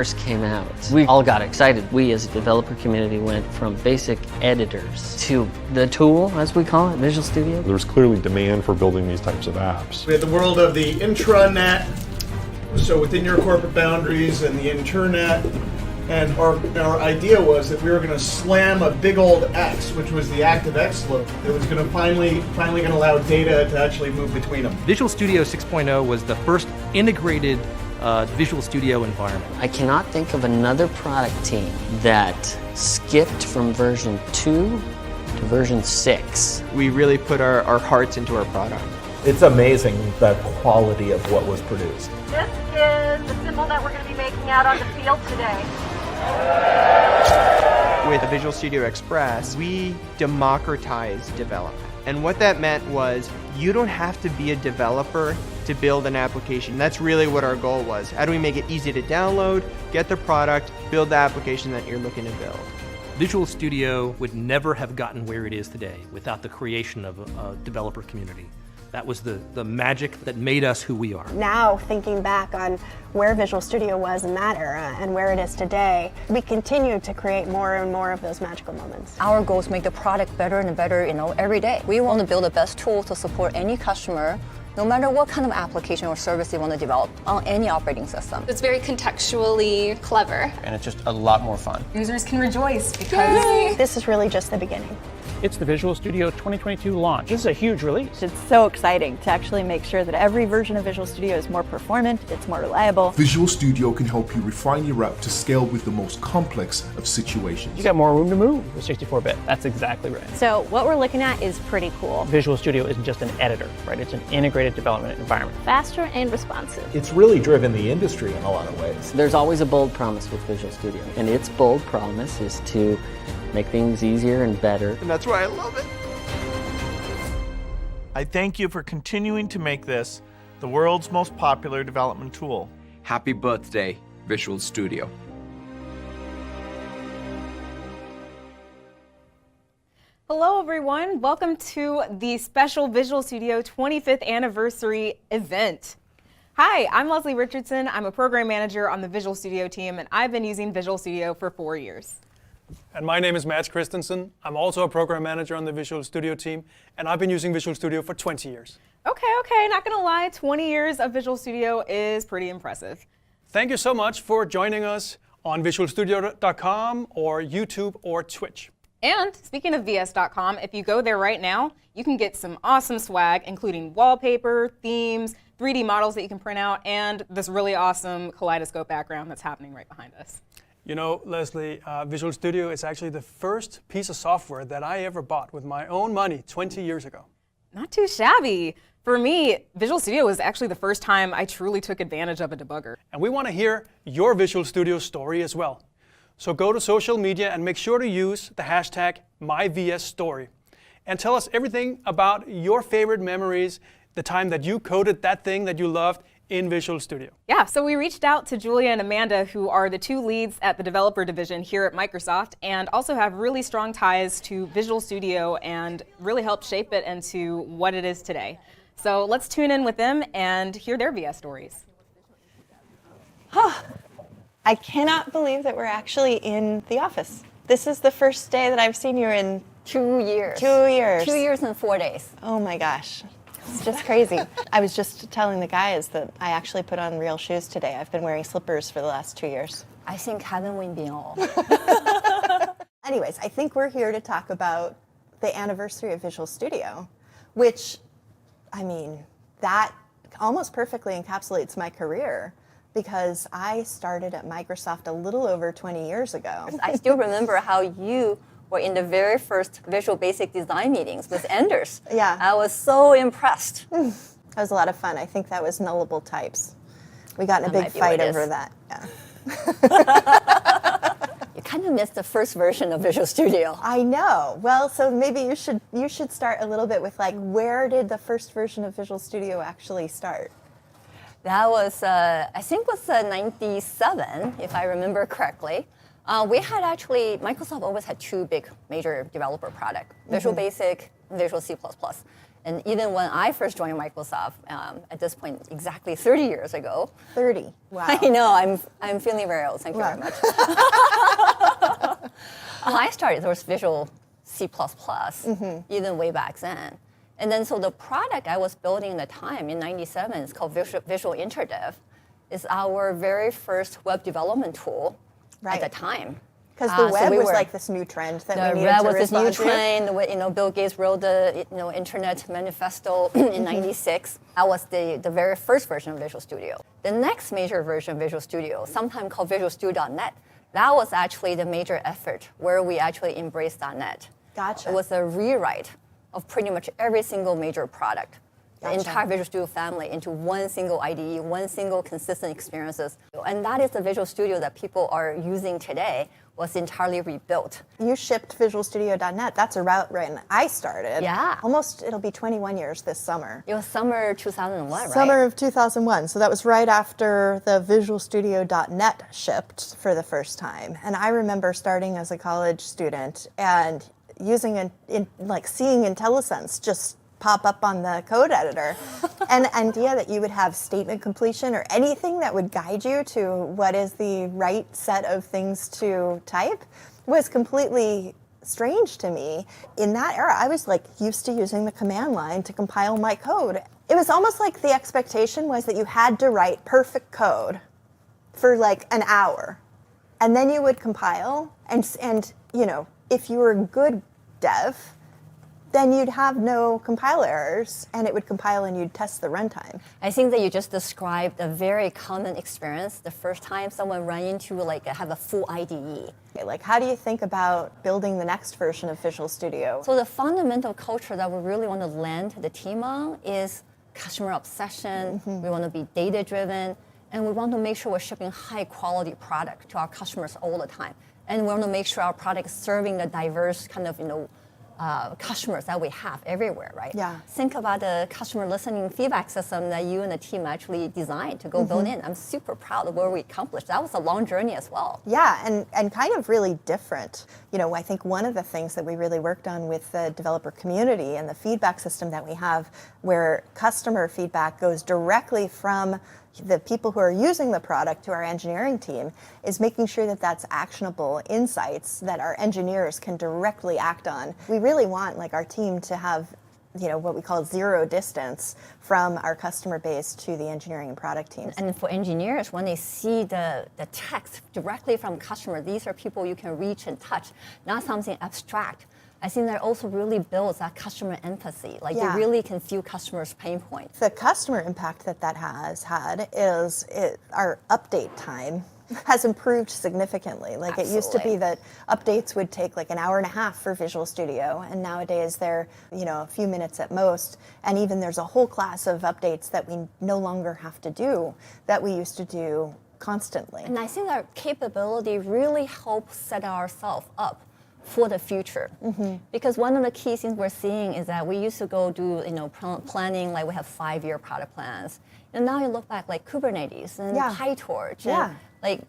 first came out, we all got excited. We as a developer community went from basic editors to the tool, as we call it, Visual Studio. There's clearly demand for building these types of apps. We had the world of the intranet, so within your corporate boundaries, and the internet. And our idea was that we were going to slam a big old X, which was the ActiveX loop, that was going to finally going to allow data to actually move between them. Visual Studio 6.0 was the first integrated Visual Studio environment. I cannot think of another product team that skipped from version 2 to version 6. We really put our hearts into our product. It's amazing the quality of what was produced. This is the symbol that we're going to be making out on the field today. With Visual Studio Express, we democratized development. And what that meant was you don't have to be a developer to build an application. That's really what our goal was. How do we make it easy to download, get the product, build the application that you're looking to build? Visual Studio would never have gotten where it is today without the creation of a developer community. That was the magic that made us who we are. Now, thinking back on where Visual Studio was in that era and where it is today, we continue to create more and more of those magical moments. Our goal is to make the product better and better, every day. We want to build the best tool to support any customer, no matter what kind of application or service they want to develop on any operating system. It's very contextually clever. And it's just a lot more fun. Users can rejoice because This is really just the beginning. It's the Visual Studio 2022 launch. This is a huge release. It's so exciting to actually make sure that every version of Visual Studio is more performant, it's more reliable. Visual Studio can help you refine your app to scale with the most complex of situations. You got more room to move with 64-bit. That's exactly right. So what we're looking at is pretty cool. Visual Studio isn't just an editor, right? It's an integrated development environment. Faster and responsive. It's really driven the industry in a lot of ways. There's always a bold promise with Visual Studio, and its bold promise is to make things easier and better. And that's why I love it. I thank you for continuing to make this the world's most popular development tool. Happy birthday, Visual Studio. Hello everyone, welcome to the special Visual Studio 25th anniversary event. Hi, I'm Leslie Richardson. I'm a program manager on the Visual Studio team, and I've been using Visual Studio for 4 years. And my name is Mads Christensen. I'm also a program manager on the Visual Studio team, and I've been using Visual Studio for 20 years. Okay, not gonna lie, 20 years of Visual Studio is pretty impressive. Thank you so much for joining us on visualstudio.com or YouTube or Twitch. And speaking of vs.com, if you go there right now, you can get some awesome swag, including wallpaper, themes, 3D models that you can print out, and this really awesome kaleidoscope background that's happening right behind us. You know, Leslie, Visual Studio is actually the first piece of software that I ever bought with my own money 20 years ago. Not too shabby. For me, Visual Studio was actually the first time I truly took advantage of a debugger. And we want to hear your Visual Studio story as well. So go to social media and make sure to use the hashtag MyVSStory. And tell us everything about your favorite memories, the time that you coded that thing that you loved in Visual Studio. Yeah, so we reached out to Julia and Amanda, who are the two leads at the developer division here at Microsoft, and also have really strong ties to Visual Studio and really helped shape it into what it is today. So let's tune in with them and hear their VS stories. I cannot believe that we're actually in the office. This is the first day that I've seen you in 2 years. 2 years. 2 years and 4 days. Oh my gosh. It's just crazy. I was just telling the guys that I actually put on real shoes today. I've been wearing slippers for the last 2 years. I think haven't we been all? Anyways, I think we're here to talk about the anniversary of Visual Studio, which, I mean, that almost perfectly encapsulates my career because I started at Microsoft a little over 20 years ago. I still remember how you were in the very first Visual Basic design meetings with Anders. Yeah. I was so impressed. That was a lot of fun. I think that was nullable types. We got in a big fight over that. Yeah. You kind of missed the first version of Visual Studio. I know. Well, so maybe you should start a little bit with like, where did the first version of Visual Studio actually start? That was, I think was 97, if I remember correctly. We had actually, Microsoft always had two big major developer products, Visual Basic and Visual C++. And even when I first joined Microsoft, at this point, exactly 30 years ago. 30. Wow. I know, I'm feeling very old. Thank you very much. When I started, there was Visual C++, even way back then. And then so the product I was building at the time in '97 is called Visual InterDev. It's our very first web development tool at the time. Because the web was like this new trend that we needed to respond to. The web was this new trend. Bill Gates wrote the Internet Manifesto in '96. That was the very first version of Visual Studio. The next major version of Visual Studio, sometimes called Visual Studio.net, that was actually the major effort where we actually embraced .NET. Gotcha. It was a rewrite of pretty much every single major product. The entire Visual Studio family into one single IDE, one single consistent experiences. And that is the Visual Studio that people are using today, was entirely rebuilt. You shipped Visual Studio.net. That's about right when I started. Yeah. Almost, it'll be 21 years this summer. It was summer 2001, right? Summer of 2001. So that was right after the Visual Studio.net shipped for the first time. And I remember starting as a college student and using seeing IntelliSense just pop up on the code editor. And the idea that you would have statement completion or anything that would guide you to what is the right set of things to type was completely strange to me. In that era, I was used to using the command line to compile my code. It was almost like the expectation was that you had to write perfect code for an hour. And then you would compile and if you were a good dev, then you'd have no compile errors, and it would compile and you'd test the runtime. I think that you just described a very common experience the first time someone ran into have a full IDE. How do you think about building the next version of Visual Studio? So the fundamental culture that we really want to land the team on is customer obsession. We want to be data-driven, and we want to make sure we're shipping high-quality product to our customers all the time. And we want to make sure our product is serving the diverse kind of customers that we have everywhere, right? Yeah. Think about the customer listening feedback system that you and the team actually designed to go build in. I'm super proud of what we accomplished. That was a long journey as well. Yeah, and kind of really different. I think one of the things that we really worked on with the developer community and the feedback system that we have, where customer feedback goes directly from the people who are using the product to our engineering team, is making sure that that's actionable insights that our engineers can directly act on. We really want our team to have what we call zero distance from our customer base to the engineering and product teams. And for engineers, when they see the text directly from customer, these are people you can reach and touch, not something abstract. I think that also really builds that customer empathy. You really can feel customers' pain points. The customer impact that has had is our update time has improved significantly. It used to be that updates would take an hour and a half for Visual Studio, and nowadays they're a few minutes at most. And even there's a whole class of updates that we no longer have to do that we used to do constantly. And I think our capability really helps set ourselves up for the future. Because one of the key things we're seeing is that we used to go do planning, we have 5-year product plans. And now you look back Kubernetes and PyTorch. And,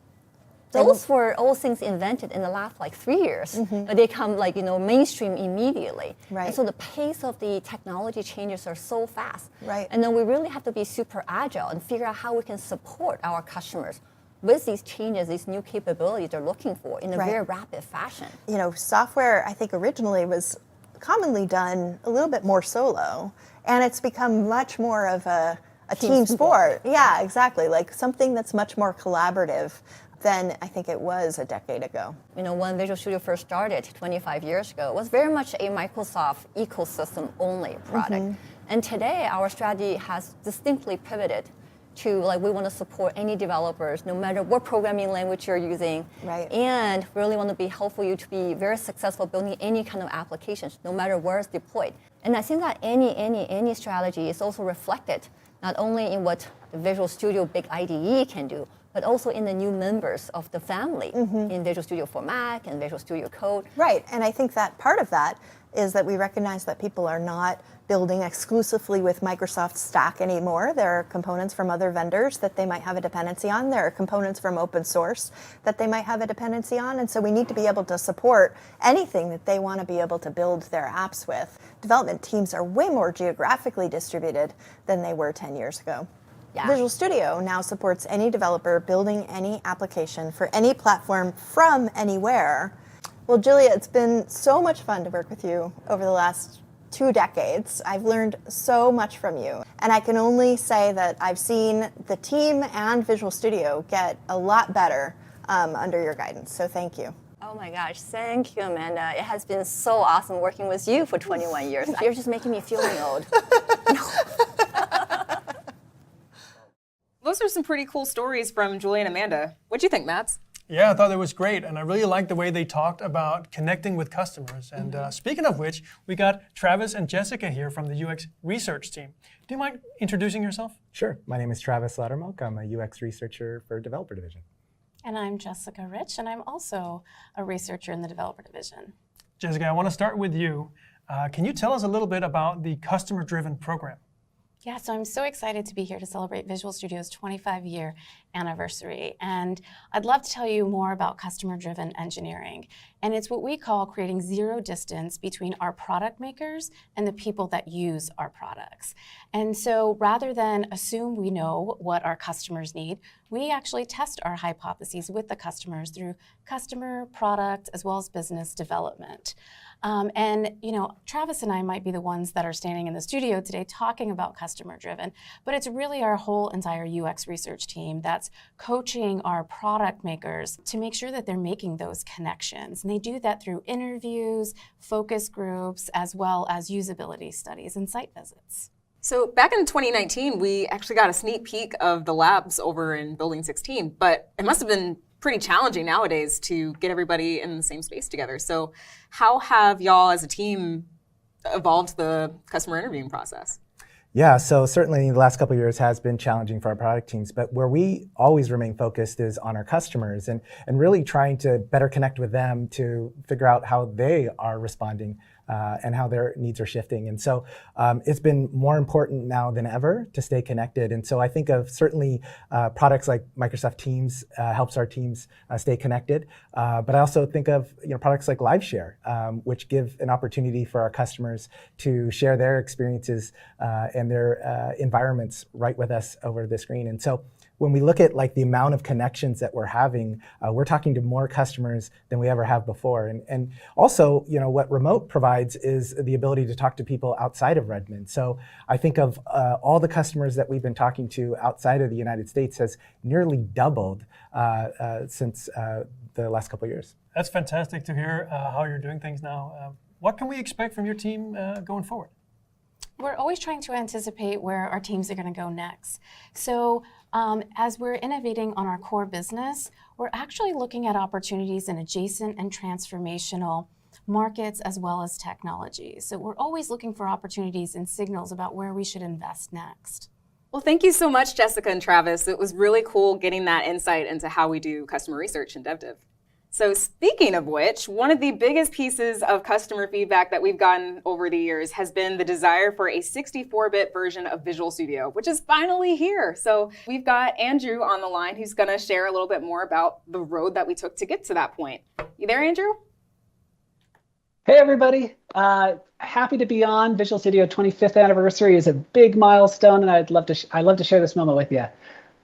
those were all things invented in the last 3 years. They come mainstream immediately. Right. And so the pace of the technology changes are so fast. Right. And then we really have to be super agile and figure out how we can support our customers with these changes, these new capabilities they're looking for in a very rapid fashion. Software, I think originally was commonly done a little bit more solo, and it's become much more of a team sport. Yeah, exactly. Something that's much more collaborative than I think it was a decade ago. When Visual Studio first started 25 years ago, it was very much a Microsoft ecosystem only product. And today our strategy has distinctly pivoted to we want to support any developers, no matter what programming language you're using, and really want to be helpful you to be very successful building any kind of applications, no matter where it's deployed. And I think that any strategy is also reflected not only in what the Visual Studio Big IDE can do, but also in the new members of the family in Visual Studio for Mac and Visual Studio Code. Right, and I think that part of that is that we recognize that people are not building exclusively with Microsoft Stack anymore. There are components from other vendors that they might have a dependency on. There are components from open source that they might have a dependency on. And so we need to be able to support anything that they want to be able to build their apps with. Development teams are way more geographically distributed than they were 10 years ago. Yeah. Visual Studio now supports any developer building any application for any platform from anywhere. Well, Julia, it's been so much fun to work with you over the last 2 decades. I've learned so much from you. And I can only say that I've seen the team and Visual Studio get a lot better under your guidance. So thank you. Oh my gosh, thank you, Amanda. It has been so awesome working with you for 21 years. You're just making me feel old. Those are some pretty cool stories from Julia and Amanda. What'd you think, Mads? Yeah, I thought it was great, and I really liked the way they talked about connecting with customers. And speaking of which, we got Travis and Jessica here from the UX research team. Do you mind introducing yourself? Sure. My name is Travis Loudermilk. I'm a UX researcher for Developer Division. And I'm Jessica Rich, and I'm also a researcher in the Developer Division. Jessica, I want to start with you. Can you tell us a little bit about the customer-driven program? Yeah, so I'm so excited to be here to celebrate Visual Studio's 25-year anniversary. And I'd love to tell you more about customer-driven engineering. And it's what we call creating zero distance between our product makers and the people that use our products. And so rather than assume we know what our customers need, we actually test our hypotheses with the customers through customer, product, as well as business development. And you know, Travis and I might be the ones that are standing in the studio today talking about customer driven, but it's really our whole entire UX research team that's coaching our product makers to make sure that they're making those connections. And they do that through interviews, focus groups, as well as usability studies and site visits. So back in 2019, we actually got a sneak peek of the labs over in Building 16, but it must have been pretty challenging nowadays to get everybody in the same space together. So how have y'all as a team evolved the customer interviewing process? Yeah, so certainly the last couple of years has been challenging for our product teams, but where we always remain focused is on our customers and really trying to better connect with them to figure out how they are responding and how their needs are shifting. And so it's been more important now than ever to stay connected. And so I think of certainly products like Microsoft Teams helps our teams stay connected. But I also think of products like LiveShare, which give an opportunity for our customers to share their experiences and their environments right with us over the screen. And so when we look at like the amount of connections that we're having, we're talking to more customers than we ever have before. And also, what Remote provides is the ability to talk to people outside of Redmond. So I think of all the customers that we've been talking to outside of the United States has nearly doubled since the last couple of years. That's fantastic to hear how you're doing things now. What can we expect from your team going forward? We're always trying to anticipate where our teams are going to go next. So as we're innovating on our core business, we're actually looking at opportunities in adjacent and transformational markets as well as technologies. So we're always looking for opportunities and signals about where we should invest next. Well, thank you so much, Jessica and Travis. It was really cool getting that insight into how we do customer research in DevDiv. So speaking of which, one of the biggest pieces of customer feedback that we've gotten over the years has been the desire for a 64-bit version of Visual Studio, which is finally here. So we've got Andrew on the line who's going to share a little bit more about the road that we took to get to that point. You there, Andrew? Hey, everybody. Happy to be on. Visual Studio 25th anniversary is a big milestone, and I'd love to share this moment with you.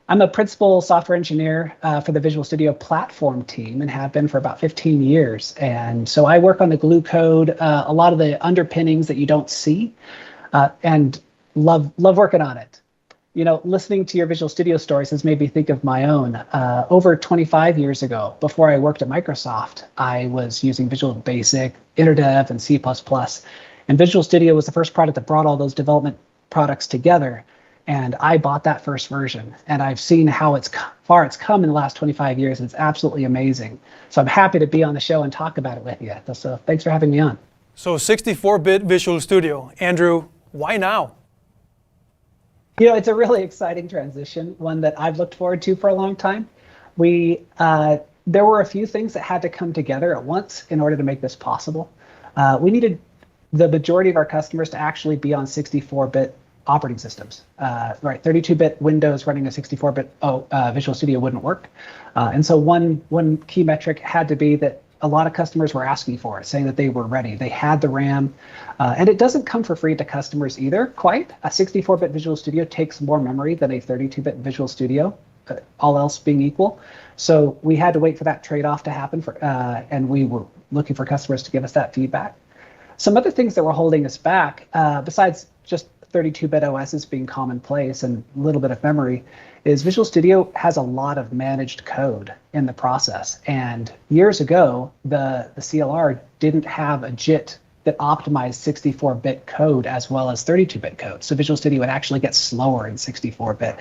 I'm a principal software engineer for the Visual Studio platform team and have been for about 15 years. And so I work on the glue code, a lot of the underpinnings that you don't see, and love working on it. Listening to your Visual Studio stories has made me think of my own. Over 25 years ago, before I worked at Microsoft, I was using Visual Basic, InterDev, and C++. And Visual Studio was the first product that brought all those development products together. And I bought that first version, and I've seen how far it's come in the last 25 years. It's absolutely amazing. So I'm happy to be on the show and talk about it with you. So thanks for having me on. So 64-bit Visual Studio. Andrew, why now? It's a really exciting transition, one that I've looked forward to for a long time. There were a few things that had to come together at once in order to make this possible. We needed the majority of our customers to actually be on 64-bit operating systems. 32-bit Windows running a 64-bit Visual Studio wouldn't work. And so one key metric had to be that a lot of customers were asking for it, saying that they were ready. They had the RAM. And it doesn't come for free to customers either, quite. A 64-bit Visual Studio takes more memory than a 32-bit Visual Studio, all else being equal. So we had to wait for that trade-off to happen, and we were looking for customers to give us that feedback. Some other things that were holding us back, besides just 32-bit OSs being commonplace and a little bit of memory, is Visual Studio has a lot of managed code in the process. And years ago, the CLR didn't have a JIT that optimized 64-bit code as well as 32-bit code. So Visual Studio would actually get slower in 64-bit.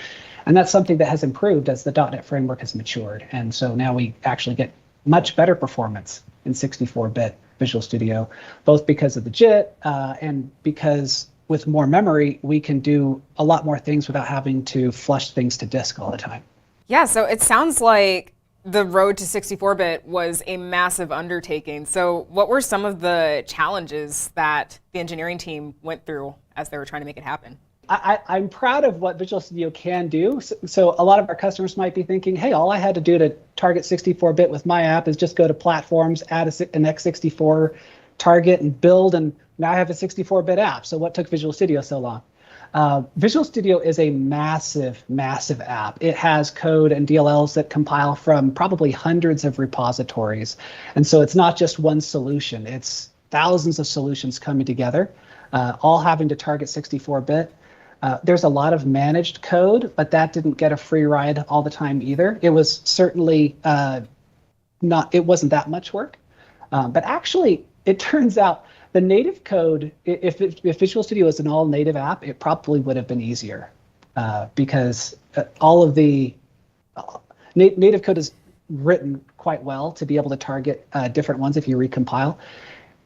And that's something that has improved as the .NET framework has matured. And so now we actually get much better performance in 64-bit Visual Studio, both because of the JIT and because with more memory, we can do a lot more things without having to flush things to disk all the time. Yeah, so it sounds like the road to 64-bit was a massive undertaking. So what were some of the challenges that the engineering team went through as they were trying to make it happen? I'm proud of what Visual Studio can do. So a lot of our customers might be thinking, hey, all I had to do to target 64-bit with my app is just go to platforms, add an x64 target and build, and now I have a 64-bit app. So what took Visual Studio so long? Visual Studio is a massive, massive app. It has code and DLLs that compile from probably hundreds of repositories. And so it's not just one solution. It's thousands of solutions coming together, all having to target 64-bit. There's a lot of managed code, but that didn't get a free ride all the time either. It was certainly it wasn't that much work. But actually, it turns out the native code, if Visual Studio is an all-native app, it probably would have been easier because all of the native code is written quite well to be able to target different ones if you recompile.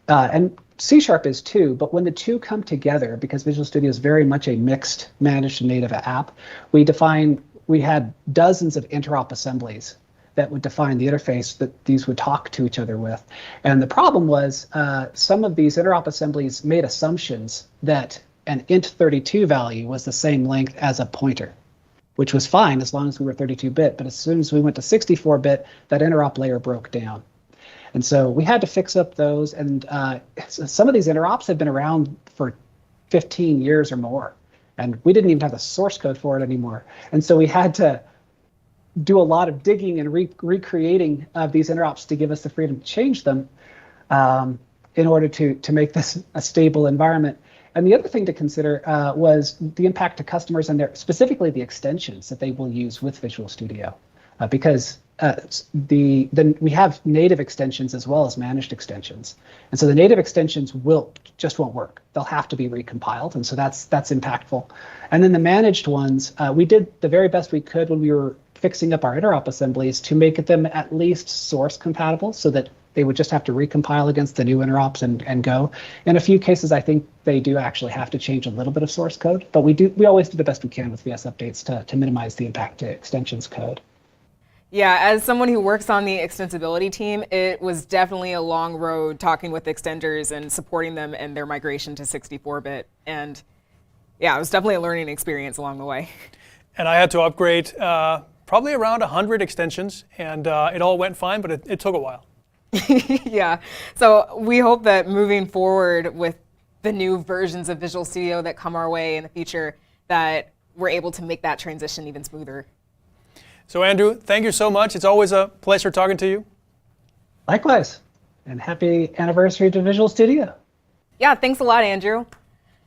And C# is too, but when the two come together, because Visual Studio is very much a mixed managed native app, we had dozens of interop assemblies that would define the interface that these would talk to each other with. And the problem was some of these interop assemblies made assumptions that an int32 value was the same length as a pointer, which was fine as long as we were 32-bit. But as soon as we went to 64-bit, that interop layer broke down. And so we had to fix up those. And some of these interops have been around for 15 years or more. And we didn't even have the source code for it anymore. And so we had to do a lot of digging and recreating of these interops to give us the freedom to change them in order to make this a stable environment. And the other thing to consider was the impact to customers and specifically the extensions that they will use with Visual Studio, because we have native extensions as well as managed extensions. And so the native extensions just won't work. They'll have to be recompiled, and so that's impactful. And then the managed ones, we did the very best we could when we were fixing up our interop assemblies to make them at least source compatible so that they would just have to recompile against the new interops and go. In a few cases, I think they do actually have to change a little bit of source code, but we always do the best we can with VS updates to minimize the impact to extensions code. Yeah, as someone who works on the extensibility team, it was definitely a long road talking with extenders and supporting them in their migration to 64-bit. And yeah, it was definitely a learning experience along the way. And I had to upgrade probably around 100 extensions, and it all went fine, but it took a while. Yeah, so we hope that moving forward with the new versions of Visual Studio that come our way in the future, that we're able to make that transition even smoother. So Andrew, thank you so much. It's always a pleasure talking to you. Likewise, and happy anniversary to Visual Studio. Yeah, thanks a lot, Andrew.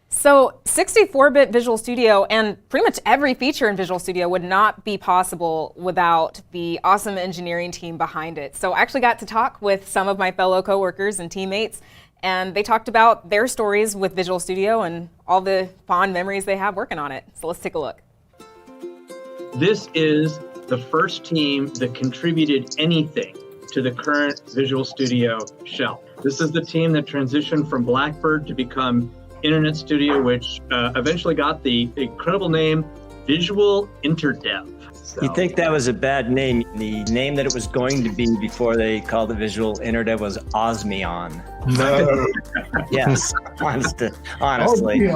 So 64-bit Visual Studio and pretty much every feature in Visual Studio would not be possible without the awesome engineering team behind it. So I actually got to talk with some of my fellow coworkers and teammates, and they talked about their stories with Visual Studio and all the fond memories they have working on it. So let's take a look. This is the first team that contributed anything to the current Visual Studio shell. This is the team that transitioned from Blackbird to become Internet Studio, which eventually got the incredible name Visual InterDev. You'd think that was a bad name. The name that it was going to be before they called the visual internet was Osmion. No. Yes, honestly.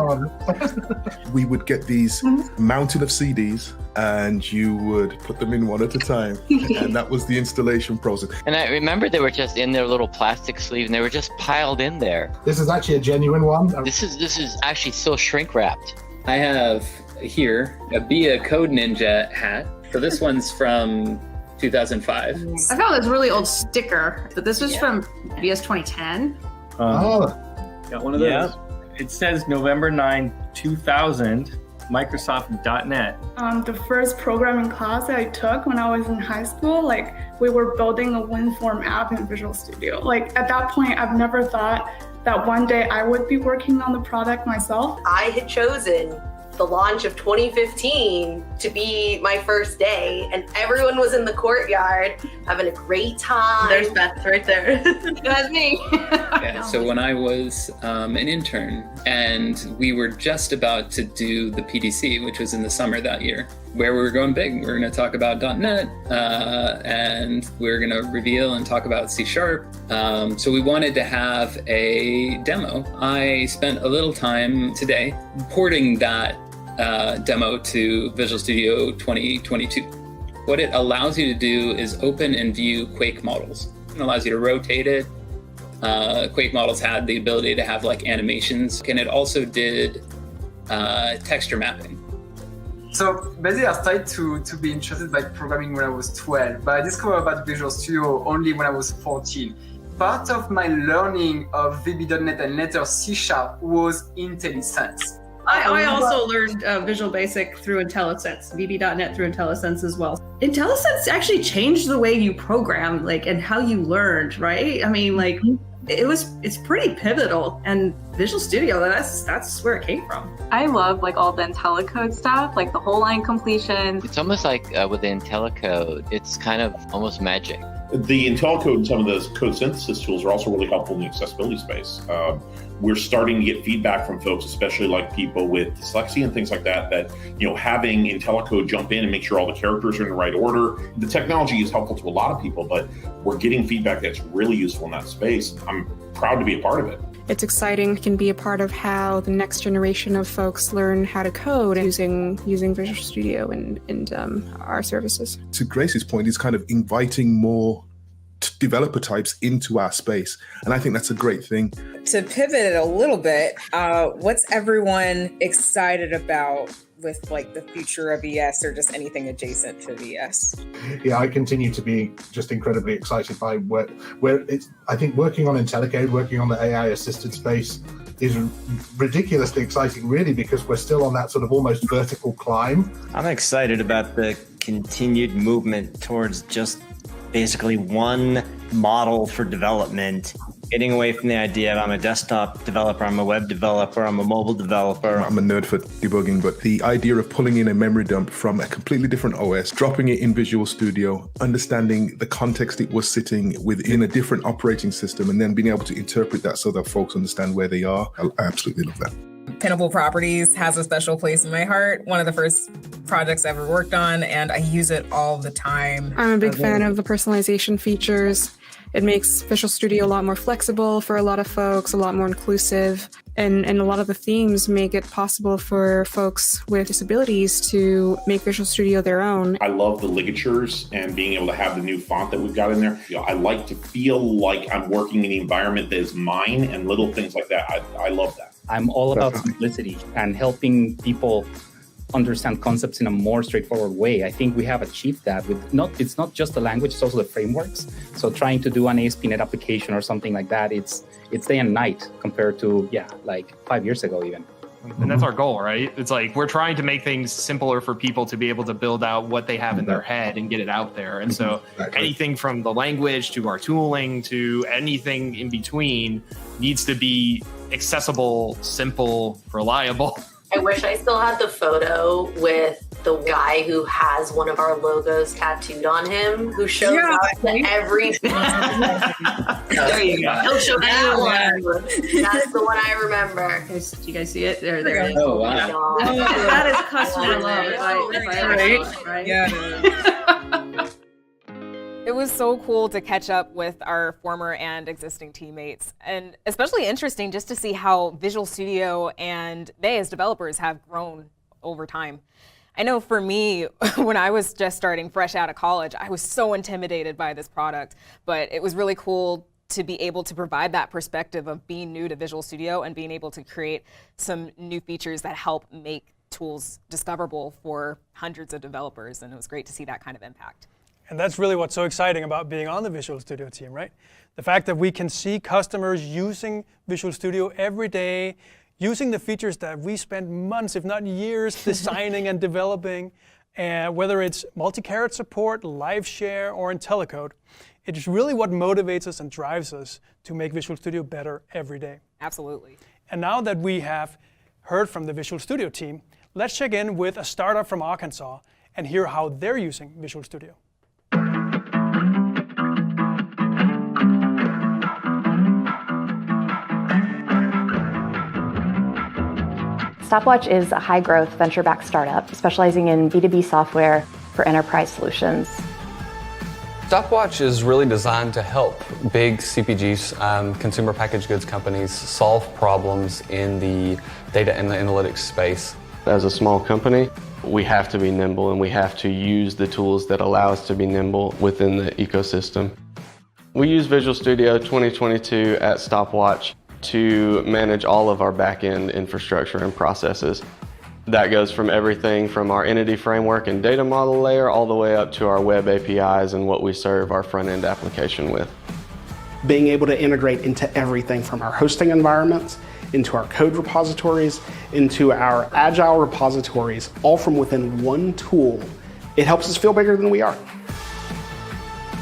We would get these mountain of CDs and you would put them in one at a time. And that was the installation process. And I remember they were just in their little plastic sleeve and they were just piled in there. This is actually a genuine one. This is actually still shrink wrapped. I have here a Be a Code Ninja hat. So this one's from 2005. I found this really old sticker, but this was from VS 2010. Got one of those. Yeah. It says November 9, 2000, Microsoft.net. The first programming class that I took when I was in high school, we were building a WinForm app in Visual Studio. At that point, I've never thought that one day I would be working on the product myself. I had chosen the launch of 2015 to be my first day, and everyone was in the courtyard having a great time. There's Beth right there. That's me. Yeah, so when I was an intern, and we were just about to do the PDC, which was in the summer that year, where we were going big. We were going to talk about .NET, and we were going to reveal and talk about C#. So we wanted to have a demo. I spent a little time today porting that demo to Visual Studio 2022. What it allows you to do is open and view Quake models. It allows you to rotate it. Quake models had the ability to have animations, and it also did texture mapping. So basically I started to be interested by programming when I was 12, but I discovered about Visual Studio only when I was 14. Part of my learning of VB.NET and later C# was IntelliSense. I also learned Visual Basic through IntelliSense, VB.NET through IntelliSense as well. IntelliSense actually changed the way you program, and how you learned, right? I mean, it's pretty pivotal, and Visual Studio, that's where it came from. I love all the IntelliCode stuff, the whole line completion. It's almost like with the IntelliCode, it's kind of almost magic. The IntelliCode and some of those code synthesis tools are also really helpful in the accessibility space. We're starting to get feedback from folks, especially people with dyslexia and things like that, having IntelliCode jump in and make sure all the characters are in the right order. The technology is helpful to a lot of people, but we're getting feedback that's really useful in that space. I'm proud to be a part of it. It's exciting, can be a part of how the next generation of folks learn how to code using Visual Studio and our services. To Grace's point, is kind of inviting more developer types into our space. And I think that's a great thing. To pivot it a little bit, what's everyone excited about with the future of VS or just anything adjacent to VS? Yeah, I continue to be just incredibly excited by where it's. I think working on IntelliCode, working on the AI assisted space is ridiculously exciting, really, because we're still on that sort of almost vertical climb. I'm excited about the continued movement towards just basically one model for development, getting away from the idea of I'm a desktop developer, I'm a web developer, I'm a mobile developer. I'm a nerd for debugging, but the idea of pulling in a memory dump from a completely different OS, dropping it in Visual Studio, understanding the context it was sitting within a different operating system, and then being able to interpret that so that folks understand where they are, I absolutely love that. Pinnable Properties has a special place in my heart. One of the first projects I ever worked on, and I use it all the time. I'm a big fan of the personalization features. It makes Visual Studio a lot more flexible for a lot of folks, a lot more inclusive, and a lot of the themes make it possible for folks with disabilities to make Visual Studio their own. I love the ligatures and being able to have the new font that we've got in there. I like to feel like I'm working in the environment that is mine, and little things like that. I love that. I'm all about simplicity and helping people understand concepts in a more straightforward way. I think we have achieved that with it's not just the language, it's also the frameworks. So trying to do an ASP.NET application or something like that, it's day and night compared to 5 years ago even. And that's our goal, right? It's we're trying to make things simpler for people to be able to build out what they have in their head and get it out there. And so anything from the language to our tooling to anything in between needs to be accessible, simple, reliable. I wish I still had the photo with the guy who has one of our logos tattooed on him, who shows up to every. There you go. He'll show that one. That's the one I remember. Do you guys see it? There it is. Oh, wow. That is customer love. Right? Yeah. It was so cool to catch up with our former and existing teammates, and especially interesting just to see how Visual Studio and they as developers have grown over time. I know for me, when I was just starting fresh out of college, I was so intimidated by this product, but it was really cool to be able to provide that perspective of being new to Visual Studio and being able to create some new features that help make tools discoverable for hundreds of developers, and it was great to see that kind of impact. And that's really what's so exciting about being on the Visual Studio team, right? The fact that we can see customers using Visual Studio every day, using the features that we spent months, if not years, designing and developing, whether it's multi-carat support, live share, or IntelliCode. It is really what motivates us and drives us to make Visual Studio better every day. Absolutely. And now that we have heard from the Visual Studio team, let's check in with a startup from Arkansas and hear how they're using Visual Studio. Stopwatch is a high-growth, venture-backed startup specializing in B2B software for enterprise solutions. Stopwatch is really designed to help big CPGs, consumer packaged goods companies, solve problems in the data and the analytics space. As a small company, we have to be nimble and we have to use the tools that allow us to be nimble within the ecosystem. We use Visual Studio 2022 at Stopwatch to manage all of our back-end infrastructure and processes. That goes from everything from our entity framework and data model layer all the way up to our web APIs and what we serve our front-end application with. Being able to integrate into everything from our hosting environments, into our code repositories, into our agile repositories, all from within one tool, it helps us feel bigger than we are.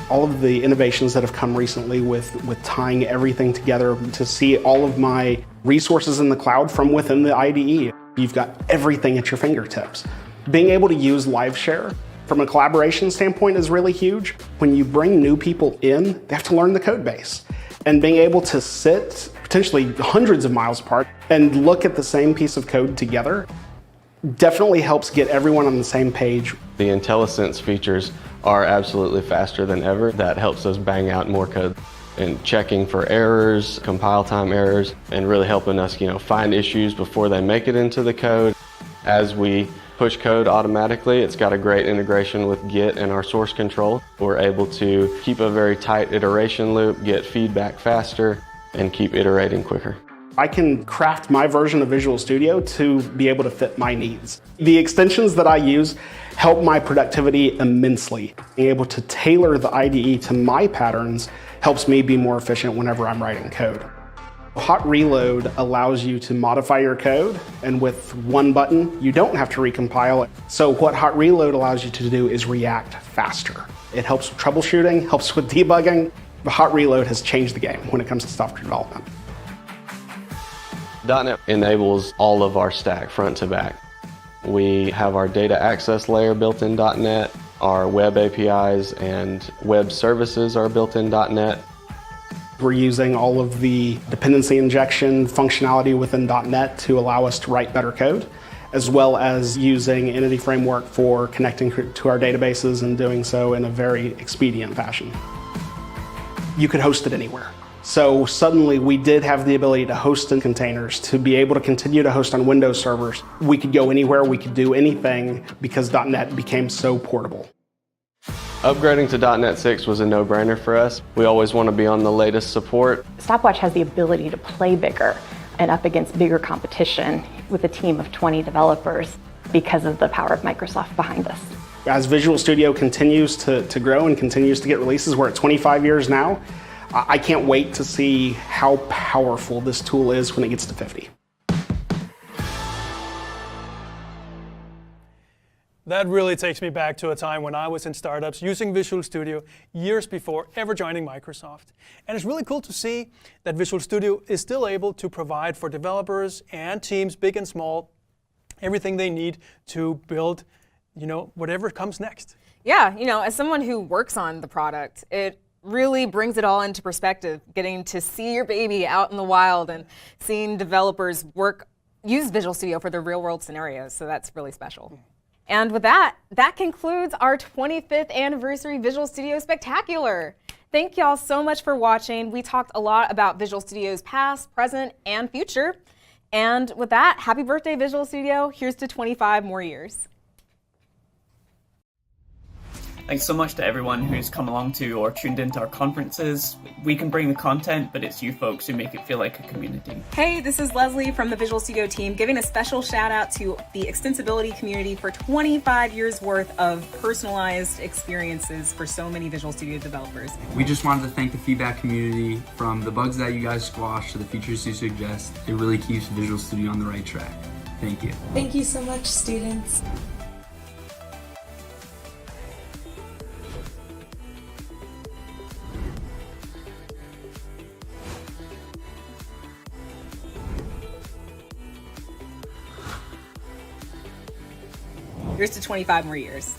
All of the innovations that have come recently with tying everything together to see all of my resources in the cloud from within the IDE. You've got everything at your fingertips. Being able to use LiveShare from a collaboration standpoint is really huge. When you bring new people in, they have to learn the code base. And being able to sit potentially hundreds of miles apart and look at the same piece of code together definitely helps get everyone on the same page. The IntelliSense features are absolutely faster than ever. That helps us bang out more code and checking for errors, compile time errors, and really helping us, find issues before they make it into the code. As we push code automatically, it's got a great integration with Git and our source control. We're able to keep a very tight iteration loop, get feedback faster, and keep iterating quicker. I can craft my version of Visual Studio to be able to fit my needs. The extensions that I use help my productivity immensely. Being able to tailor the IDE to my patterns helps me be more efficient whenever I'm writing code. Hot Reload allows you to modify your code, and with one button, you don't have to recompile it. So what Hot Reload allows you to do is react faster. It helps with troubleshooting, helps with debugging. But Hot Reload has changed the game when it comes to software development. .NET enables all of our stack front to back. We have our data access layer built in .NET, our web APIs and web services are built in .NET. We're using all of the dependency injection functionality within .NET to allow us to write better code, as well as using Entity Framework for connecting to our databases and doing so in a very expedient fashion. You could host it anywhere. So suddenly we did have the ability to host in containers, to be able to continue to host on Windows servers. We could go anywhere, we could do anything because .NET became so portable. Upgrading to .NET 6 was a no-brainer for us. We always want to be on the latest support. Stopwatch has the ability to play bigger and up against bigger competition with a team of 20 developers because of the power of Microsoft behind us. As Visual Studio continues to grow and continues to get releases, we're at 25 years now. I can't wait to see how powerful this tool is when it gets to 50. That really takes me back to a time when I was in startups using Visual Studio years before ever joining Microsoft. And it's really cool to see that Visual Studio is still able to provide for developers and teams, big and small, everything they need to build whatever comes next. Yeah, as someone who works on the product, it really brings it all into perspective, getting to see your baby out in the wild and seeing developers use Visual Studio for their real world scenarios. So that's really special. And with that concludes our 25th anniversary Visual Studio Spectacular. Thank y'all so much for watching. We talked a lot about Visual Studio's past, present, and future. And with that, happy birthday, Visual Studio. Here's to 25 more years. Thanks so much to everyone who's come along to or tuned into our conferences. We can bring the content, but it's you folks who make it feel like a community. Hey, this is Leslie from the Visual Studio team, giving a special shout out to the extensibility community for 25 years worth of personalized experiences for so many Visual Studio developers. We just wanted to thank the feedback community, from the bugs that you guys squash to the features you suggest. It really keeps Visual Studio on the right track. Thank you. Thank you so much, students. Here's to 25 more years.